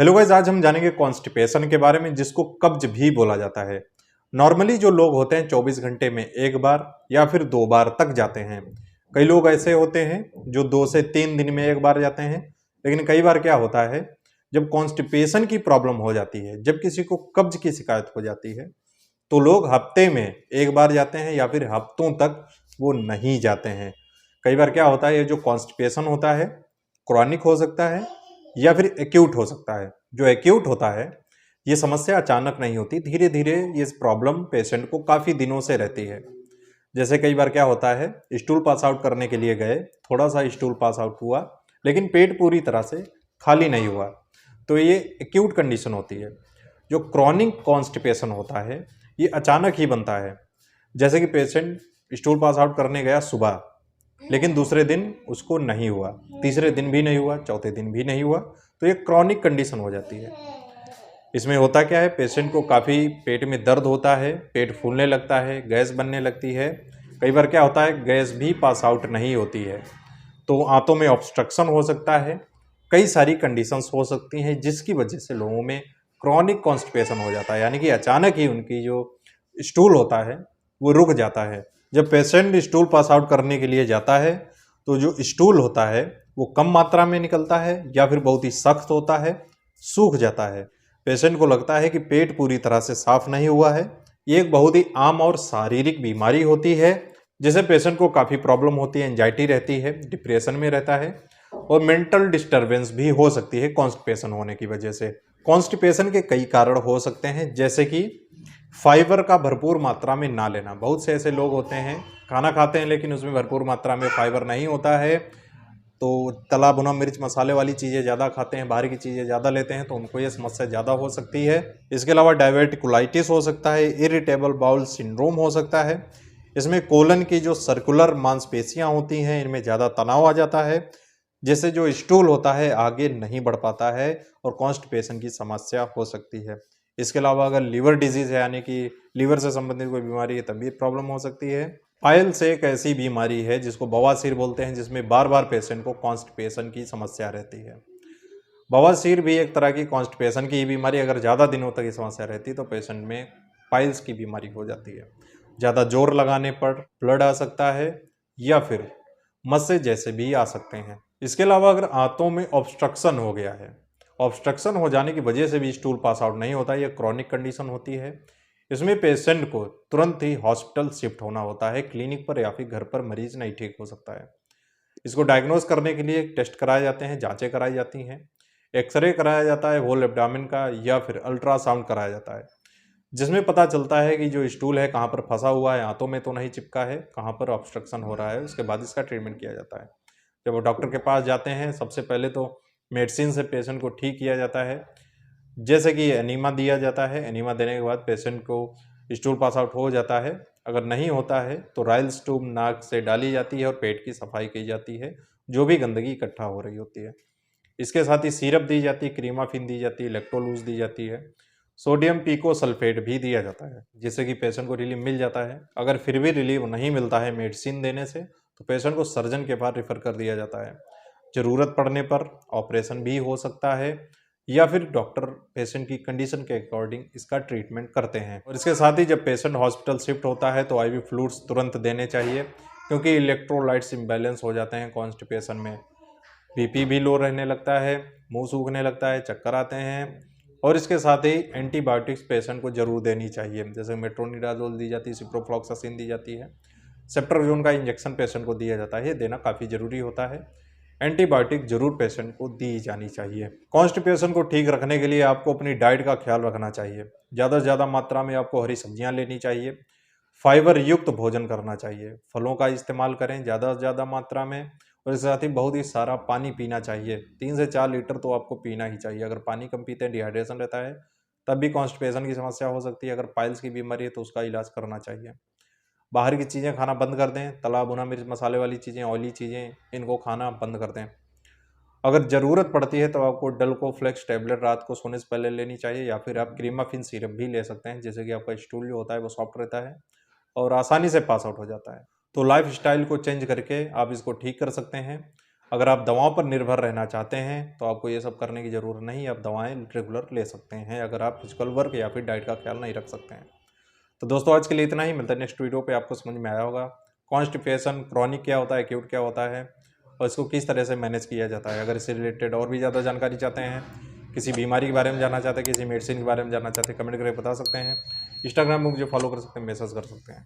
Hello guys, आज हम जानेंगे कॉन्स्टिपेशन के बारे में, जिसको कब्ज भी बोला जाता है। नॉर्मली जो लोग होते हैं 24 घंटे में एक बार या फिर 2 बार तक जाते हैं। कई लोग ऐसे होते हैं जो 2 से 3 दिन में एक बार जाते हैं। लेकिन कई बार क्या होता है, जब कॉन्स्टिपेशन की प्रॉब्लम हो जाती है, जब किसी को कब्ज की शिकायत हो जाती है, तो लोग हफ्ते में एक बार जाते हैं या फिर हफ्तों तक वो नहीं जाते हैं। कई बार क्या होता है, ये जो कॉन्स्टिपेशन होता है क्रॉनिक हो सकता है या फिर एक्यूट हो सकता है। जो एक्यूट होता है, ये समस्या अचानक नहीं होती, धीरे धीरे ये प्रॉब्लम पेशेंट को काफ़ी दिनों से रहती है। जैसे कई बार क्या होता है, स्टूल पास आउट करने के लिए गए, थोड़ा सा स्टूल पास आउट हुआ, लेकिन पेट पूरी तरह से खाली नहीं हुआ, तो ये एक्यूट कंडीशन होती है। जो क्रॉनिक कॉन्स्टिपेशन होता है, ये अचानक ही बनता है। जैसे कि पेशेंट स्टूल पास आउट करने गया सुबह, लेकिन दूसरे दिन उसको नहीं हुआ, तीसरे दिन भी नहीं हुआ, चौथे दिन भी नहीं हुआ, तो ये क्रॉनिक कंडीशन हो जाती है। इसमें होता क्या है, पेशेंट को काफ़ी पेट में दर्द होता है, पेट फूलने लगता है, गैस बनने लगती है। कई बार क्या होता है, गैस भी पास आउट नहीं होती है, तो आंतों में ऑब्स्ट्रक्शन हो सकता है। कई सारी कंडीशंस हो सकती हैं जिसकी वजह से लोगों में क्रॉनिक कॉन्स्टिपेशन हो जाता है, यानी कि अचानक ही उनकी जो स्टूल होता है वो रुक जाता है। जब पेशेंट स्टूल पास आउट करने के लिए जाता है, तो जो स्टूल होता है वो कम मात्रा में निकलता है या फिर बहुत ही सख्त होता है, सूख जाता है। पेशेंट को लगता है कि पेट पूरी तरह से साफ नहीं हुआ है। ये एक बहुत ही आम और शारीरिक बीमारी होती है, जिसे पेशेंट को काफ़ी प्रॉब्लम होती है, एंजाइटी रहती है, डिप्रेशन में रहता है और मेंटल डिस्टर्बेंस भी हो सकती है कॉन्स्टिपेशन होने की वजह से। कॉन्स्टिपेशन के कई कारण हो सकते हैं, जैसे कि फाइबर का भरपूर मात्रा में ना लेना। बहुत से ऐसे लोग होते हैं, खाना खाते हैं लेकिन उसमें भरपूर मात्रा में फाइबर नहीं होता है, तो तला भुना मिर्च मसाले वाली चीज़ें ज़्यादा खाते हैं, बाहर की चीज़ें ज़्यादा लेते हैं, तो उनको ये समस्या ज़्यादा हो सकती है। इसके अलावा डायवर्टिकुलाइटिस हो सकता है, इरिटेबल बाउल सिंड्रोम हो सकता है। इसमें कोलन की जो सर्कुलर मांसपेशियां होती हैं, इनमें ज़्यादा तनाव आ जाता है, जिससे जो स्टूल होता है आगे नहीं बढ़ पाता है और कॉन्स्टिपेशन की समस्या हो सकती है। इसके अलावा अगर लीवर डिजीज़ है, यानी कि लीवर से संबंधित कोई बीमारी है, तब भी प्रॉब्लम हो सकती है। पाइल्स एक ऐसी बीमारी है जिसको बवासीर बोलते हैं, जिसमें बार बार पेशेंट को कॉन्स्टिपेशन की समस्या रहती है। बवासीर भी एक तरह की कॉन्स्टिपेशन की बीमारी, अगर ज़्यादा दिनों तक ये समस्या रहती है तो पेशेंट में पाइल्स की बीमारी हो जाती है। ज़्यादा जोर लगाने पर ब्लड आ सकता है या फिर मस्से जैसे भी आ सकते हैं। इसके अलावा अगर आंतों में ऑब्स्ट्रक्शन हो गया है, ऑब्स्ट्रक्शन हो जाने की वजह से भी स्टूल पास आउट नहीं होता, यह क्रॉनिक कंडीशन होती है। इसमें पेशेंट को तुरंत ही हॉस्पिटल शिफ्ट होना होता है, क्लिनिक पर या फिर घर पर मरीज नहीं ठीक हो सकता है। इसको डायग्नोज करने के लिए टेस्ट कराए जाते हैं, जांचें कराई जाती हैं, एक्सरे कराया जाता है होल एब्डामिन का, या फिर अल्ट्रासाउंड कराया जाता है, जिसमें पता चलता है कि जो स्टूल है कहाँ पर फंसा हुआ है, आंतों में तो नहीं चिपका है, कहाँ पर ऑब्स्ट्रक्शन हो रहा है। उसके बाद इसका ट्रीटमेंट किया जाता है। जब वो डॉक्टर के पास जाते हैं, सबसे पहले तो मेडिसिन से पेशेंट को ठीक किया जाता है, जैसे कि एनीमा दिया जाता है। एनीमा देने के बाद पेशेंट को स्टूल पास आउट हो जाता है। अगर नहीं होता है तो राइल्स ट्यूब नाक से डाली जाती है और पेट की सफाई की जाती है, जो भी गंदगी इकट्ठा हो रही होती है। इसके साथ ही सिरप दी जाती है, क्रीमाफिन दी जाती है, इलेक्ट्रोलूज दी जाती है, सोडियम पीको सल्फेट भी दिया जाता है, जिससे कि पेशेंट को रिलीफ मिल जाता है। अगर फिर भी रिलीफ नहीं मिलता है मेडिसिन देने से, तो पेशेंट को सर्जन के पास रेफर कर दिया जाता है। ज़रूरत पड़ने पर ऑपरेशन भी हो सकता है, या फिर डॉक्टर पेशेंट की कंडीशन के अकॉर्डिंग इसका ट्रीटमेंट करते हैं। और इसके साथ ही जब पेशेंट हॉस्पिटल शिफ्ट होता है तो आईवी फ्लूइड्स तुरंत देने चाहिए, क्योंकि इलेक्ट्रोलाइट्स इम्बैलेंस हो जाते हैं कॉन्स्टिपेशन में। बीपी भी लो रहने लगता है, मुंह सूखने लगता है, चक्कर आते हैं। और इसके साथ ही एंटीबायोटिक्स पेशेंट को जरूर देनी चाहिए, जैसे मेट्रोनिडाजोल दी जाती है, सिप्रोफ्लॉक्सासिन दी जाती है, सेप्ट्राजोन का इंजेक्शन पेशेंट को दिया जाता है। ये देना काफ़ी ज़रूरी होता है। एंटीबायोटिक जरूर पेशेंट को दी जानी चाहिए। कॉन्स्टिपेशन को ठीक रखने के लिए आपको अपनी डाइट का ख्याल रखना चाहिए। ज़्यादा से ज़्यादा मात्रा में आपको हरी सब्जियां लेनी चाहिए, फाइबर युक्त भोजन करना चाहिए, फलों का इस्तेमाल करें ज़्यादा से ज़्यादा मात्रा में, और इसके साथ ही बहुत ही सारा पानी पीना चाहिए। 3 से 4 लीटर तो आपको पीना ही चाहिए। अगर पानी कम पीते हैं, डिहाइड्रेशन रहता है, तब भी कॉन्स्टिपेशन की समस्या हो सकती है। अगर पाइल्स की बीमारी है तो उसका इलाज करना चाहिए। बाहर की चीज़ें खाना बंद कर दें, तला भुना मिर्च मसाले वाली चीज़ें, ऑयली चीज़ें, इनको खाना बंद कर दें। अगर ज़रूरत पड़ती है तो आपको डल्कोफ्लेक्स टैबलेट रात को सोने से पहले लेनी चाहिए, या फिर आप क्रीमाफिन सिरप भी ले सकते हैं, जिससे कि आपका स्टूल जो होता है वो सॉफ्ट रहता है और आसानी से पास आउट हो जाता है। तो लाइफ स्टाइल को चेंज करके आप इसको ठीक कर सकते हैं। अगर आप दवाओं पर निर्भर रहना चाहते हैं तो आपको ये सब करने की ज़रूरत नहीं, आप दवाएं रेगुलर ले सकते हैं अगर आप फिजिकल वर्क या फिर डाइट का ख्याल नहीं रख सकते हैं। तो दोस्तों आज के लिए इतना ही, मिलता है नेक्स्ट वीडियो पे। आपको समझ में आया होगा कॉन्स्टिपेशन क्रॉनिक क्या होता है, एक्यूट क्या होता है और इसको किस तरह से मैनेज किया जाता है। अगर इससे रिलेटेड और भी ज़्यादा जानकारी चाहते हैं, किसी बीमारी के बारे में जानना चाहते हैं, किसी मेडिसिन के बारे में जानना चाहते हैं, कमेंट करके बता सकते हैं। इंस्टाग्राम में मुझे फॉलो कर सकते हैं, मैसेज कर सकते हैं।